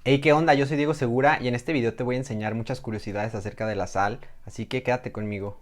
Hey, ¿qué onda? Yo soy Diego Segura y en este video te voy a enseñar muchas curiosidades acerca de la sal, así que quédate conmigo.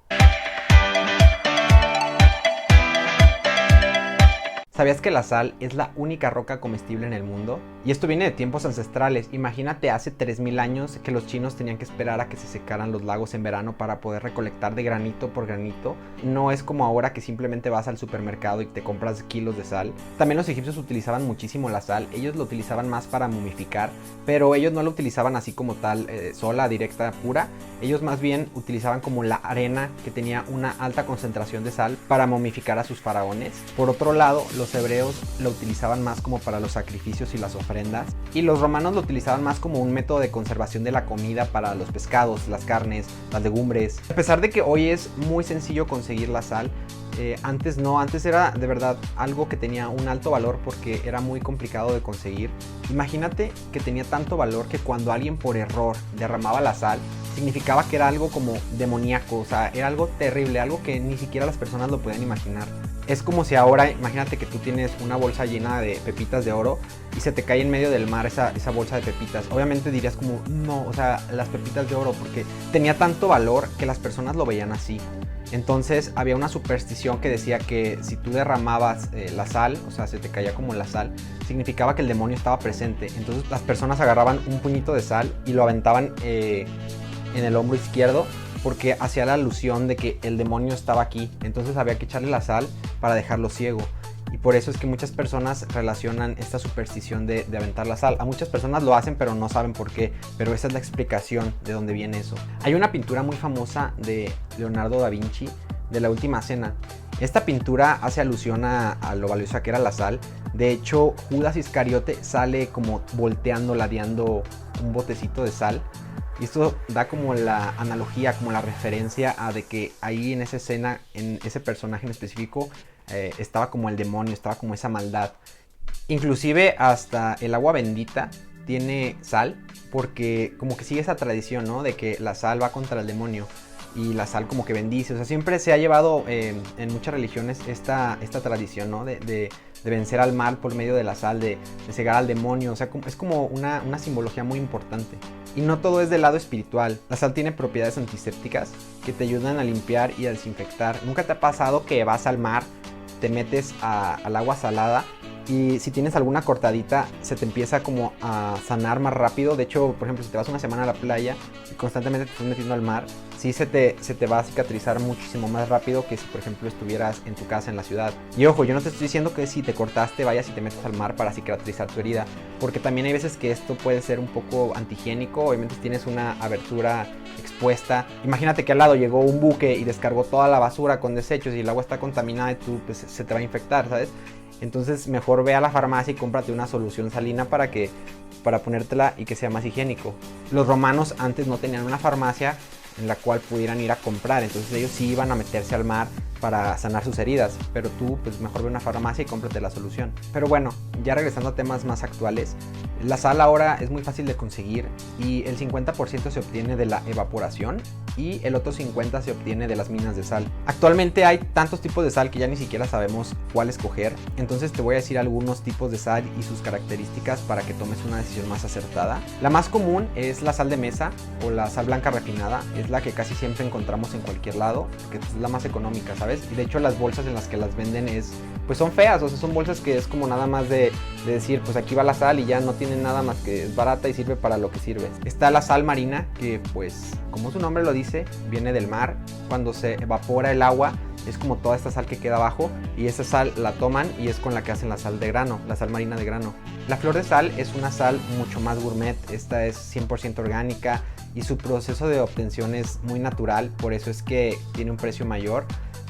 ¿Sabías que la sal es la única roca comestible en el mundo? Y esto viene de tiempos ancestrales. Imagínate hace 3000 años que los chinos tenían que esperar a que se secaran los lagos en verano para poder recolectar de granito por granito. No es como ahora que simplemente vas al supermercado y te compras kilos de sal. También los egipcios utilizaban muchísimo la sal. Ellos lo utilizaban más para momificar, pero ellos no lo utilizaban así como tal, sola, directa, pura. Ellos más bien utilizaban como la arena, que tenía una alta concentración de sal, para momificar a sus faraones. Por otro lado, los hebreos lo utilizaban más como para los sacrificios y las ofrendas, y los romanos lo utilizaban más como un método de conservación de la comida para los pescados, las carnes, las legumbres. A pesar de que hoy es muy sencillo conseguir la sal, antes no, antes era de verdad algo que tenía un alto valor porque era muy complicado de conseguir. Imagínate que tenía tanto valor que cuando alguien por error derramaba la sal, significaba que era algo como demoníaco, o sea, era algo terrible, algo que ni siquiera las personas lo podían imaginar. Es como si ahora, imagínate que tú tienes una bolsa llena de pepitas de oro y se te cae en medio del mar esa bolsa de pepitas. Obviamente dirías como, no, o sea, las pepitas de oro, porque tenía tanto valor que las personas lo veían así. Entonces había una superstición que decía que si tú derramabas la sal, o sea, se te caía como la sal, significaba que el demonio estaba presente. Entonces las personas agarraban un puñito de sal y lo aventaban en el hombro izquierdo, porque hacía la alusión de que el demonio estaba aquí. Entonces había que echarle la sal para dejarlo ciego. Y por eso es que muchas personas relacionan esta superstición de aventar la sal. A muchas personas lo hacen pero no saben por qué, pero esa es la explicación de dónde viene eso. Hay una pintura muy famosa de Leonardo da Vinci, de La Última Cena. Esta pintura hace alusión a lo valiosa que era la sal. De hecho, Judas Iscariote sale como volteando, ladeando un botecito de sal. Y esto da como la analogía, como la referencia a de que ahí en esa escena, en ese personaje en específico, estaba como el demonio, estaba como esa maldad. Inclusive hasta el agua bendita tiene sal, porque como que sigue esa tradición, ¿no? De que la sal va contra el demonio y la sal como que bendice. O sea, siempre se ha llevado en muchas religiones esta tradición, ¿no? De vencer al mal por medio de la sal, de cegar al demonio. O sea, es como una simbología muy importante. Y no todo es del lado espiritual. La sal tiene propiedades antisépticas que te ayudan a limpiar y a desinfectar. ¿Nunca te ha pasado que vas al mar, te metes al agua salada y si tienes alguna cortadita se te empieza como a sanar más rápido? De hecho, por ejemplo, si te vas una semana a la playa y constantemente te estás metiendo al mar, sí se te va a cicatrizar muchísimo más rápido que si, por ejemplo, estuvieras en tu casa en la ciudad. Y ojo, yo no te estoy diciendo que si te cortaste vayas y te metes al mar para cicatrizar tu herida, porque también hay veces que esto puede ser un poco antihigiénico. Obviamente si tienes una abertura expuesta, imagínate que al lado llegó un buque y descargó toda la basura con desechos y el agua está contaminada y tú pues se te va a infectar, ¿sabes? Entonces mejor ve a la farmacia y cómprate una solución salina para ponértela y que sea más higiénico. Los romanos antes no tenían una farmacia en la cual pudieran ir a comprar, entonces ellos sí iban a meterse al mar para sanar sus heridas, pero tú pues mejor ve a una farmacia y cómprate la solución. Pero bueno, ya regresando a temas más actuales, la sal ahora es muy fácil de conseguir y el 50% se obtiene de la evaporación y el otro 50% se obtiene de las minas de sal. Actualmente hay tantos tipos de sal que ya ni siquiera sabemos cuál escoger, entonces te voy a decir algunos tipos de sal y sus características para que tomes una decisión más acertada. La más común es la sal de mesa o la sal blanca refinada, es la que casi siempre encontramos en cualquier lado, que es la más económica, ¿sabes? Y de hecho las bolsas en las que las venden pues son feas, o sea, son bolsas que es como nada más de decir, pues aquí va la sal y ya no tiene nada más que es barata y sirve para lo que sirve. Está la sal marina, que pues como su nombre lo dice, viene del mar. Cuando se evapora el agua es como toda esta sal que queda abajo y esa sal la toman y es con la que hacen la sal de grano, la sal marina de grano. La flor de sal es una sal mucho más gourmet, esta es 100% orgánica y su proceso de obtención es muy natural, por eso es que tiene un precio mayor.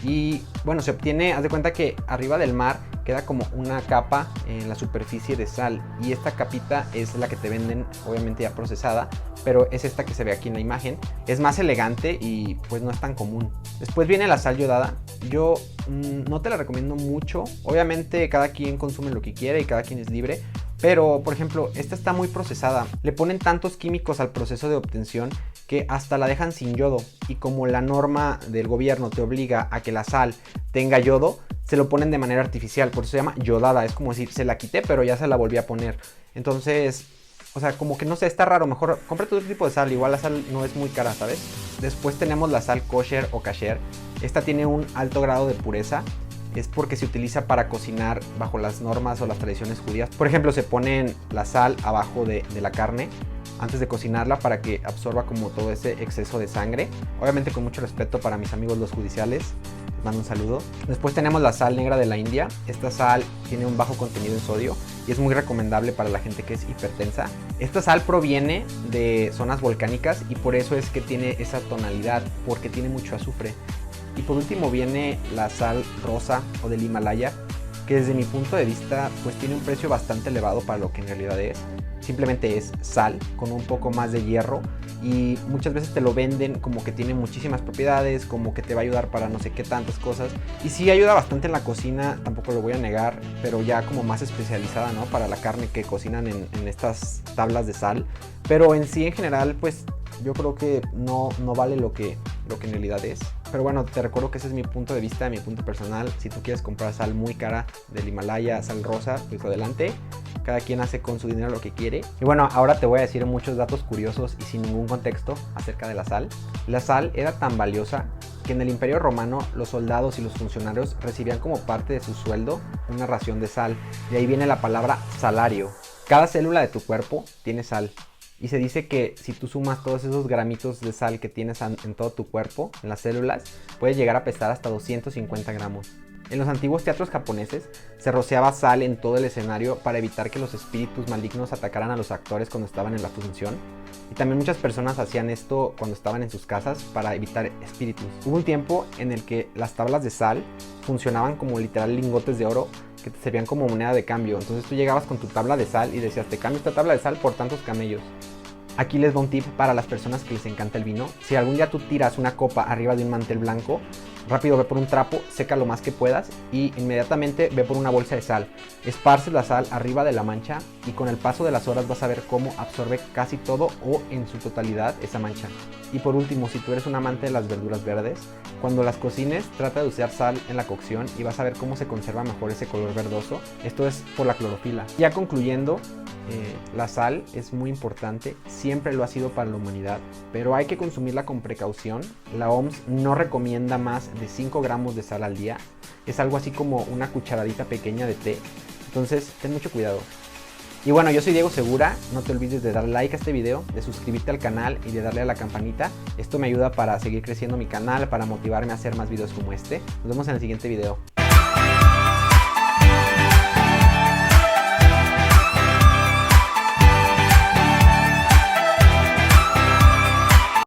Y bueno, se obtiene, haz de cuenta que arriba del mar queda como una capa en la superficie de sal y esta capita es la que te venden, obviamente ya procesada, pero es esta que se ve aquí en la imagen. Es más elegante y pues no es tan común. Después viene la sal yodada. Yo no te la recomiendo mucho, obviamente cada quien consume lo que quiere y cada quien es libre, pero por ejemplo esta está muy procesada, le ponen tantos químicos al proceso de obtención que hasta la dejan sin yodo, y como la norma del gobierno te obliga a que la sal tenga yodo, se lo ponen de manera artificial, por eso se llama yodada. Es como decir, se la quité pero ya se la volví a poner. Entonces O sea, como que no sé, está raro. Mejor cómprate otro tipo de sal. Igual la sal no es muy cara, ¿sabes? Después tenemos la sal kosher o kasher. Esta tiene un alto grado de pureza. Es porque se utiliza para cocinar bajo las normas o las tradiciones judías. Por ejemplo, se pone la sal abajo de la carne antes de cocinarla para que absorba como todo ese exceso de sangre. Obviamente con mucho respeto para mis amigos los judiciales. Les mando un saludo. Después tenemos la sal negra de la India. Esta sal tiene un bajo contenido en sodio y es muy recomendable para la gente que es hipertensa. Esta sal proviene de zonas volcánicas y por eso es que tiene esa tonalidad, porque tiene mucho azufre. Y por último viene la sal rosa o del Himalaya, que desde mi punto de vista pues tiene un precio bastante elevado para lo que en realidad es. Simplemente es sal con un poco más de hierro y muchas veces te lo venden como que tiene muchísimas propiedades, como que te va a ayudar para no sé qué tantas cosas. Y sí ayuda bastante en la cocina, tampoco lo voy a negar, pero ya como más especializada, ¿no? Para la carne que cocinan en estas tablas de sal. Pero en sí, en general, pues yo creo que no vale lo que en realidad es. Pero bueno, te recuerdo que ese es mi punto de vista, mi punto personal. Si tú quieres comprar sal muy cara del Himalaya, sal rosa, pues adelante. Cada quien hace con su dinero lo que quiere. Y bueno, ahora te voy a decir muchos datos curiosos y sin ningún contexto acerca de la sal. La sal era tan valiosa que en el Imperio Romano los soldados y los funcionarios recibían como parte de su sueldo una ración de sal. De ahí viene la palabra salario. Cada célula de tu cuerpo tiene sal. Y se dice que si tú sumas todos esos gramitos de sal que tienes en todo tu cuerpo, en las células, puedes llegar a pesar hasta 250 gramos. En los antiguos teatros japoneses se rociaba sal en todo el escenario para evitar que los espíritus malignos atacaran a los actores cuando estaban en la función. Y también muchas personas hacían esto cuando estaban en sus casas para evitar espíritus. Hubo un tiempo en el que las tablas de sal funcionaban como literal lingotes de oro que te servían como moneda de cambio. Entonces tú llegabas con tu tabla de sal y decías, te cambio esta tabla de sal por tantos camellos. Aquí les doy un tip para las personas que les encanta el vino. Si algún día tú tiras una copa arriba de un mantel blanco, rápido ve por un trapo, seca lo más que puedas y inmediatamente ve por una bolsa de sal. Esparces la sal arriba de la mancha y con el paso de las horas vas a ver cómo absorbe casi todo o en su totalidad esa mancha. Y por último, si tú eres un amante de las verduras verdes, cuando las cocines trata de usar sal en la cocción y vas a ver cómo se conserva mejor ese color verdoso. Esto es por la clorofila. Ya concluyendo, la sal es muy importante, siempre lo ha sido para la humanidad, pero hay que consumirla con precaución. La OMS no recomienda más de 5 gramos de sal al día, es algo así como una cucharadita pequeña de té, entonces ten mucho cuidado. Y bueno, yo soy Diego Segura, no te olvides de dar like a este video, de suscribirte al canal y de darle a la campanita. Esto me ayuda para seguir creciendo mi canal, para motivarme a hacer más videos como este. Nos vemos en el siguiente video.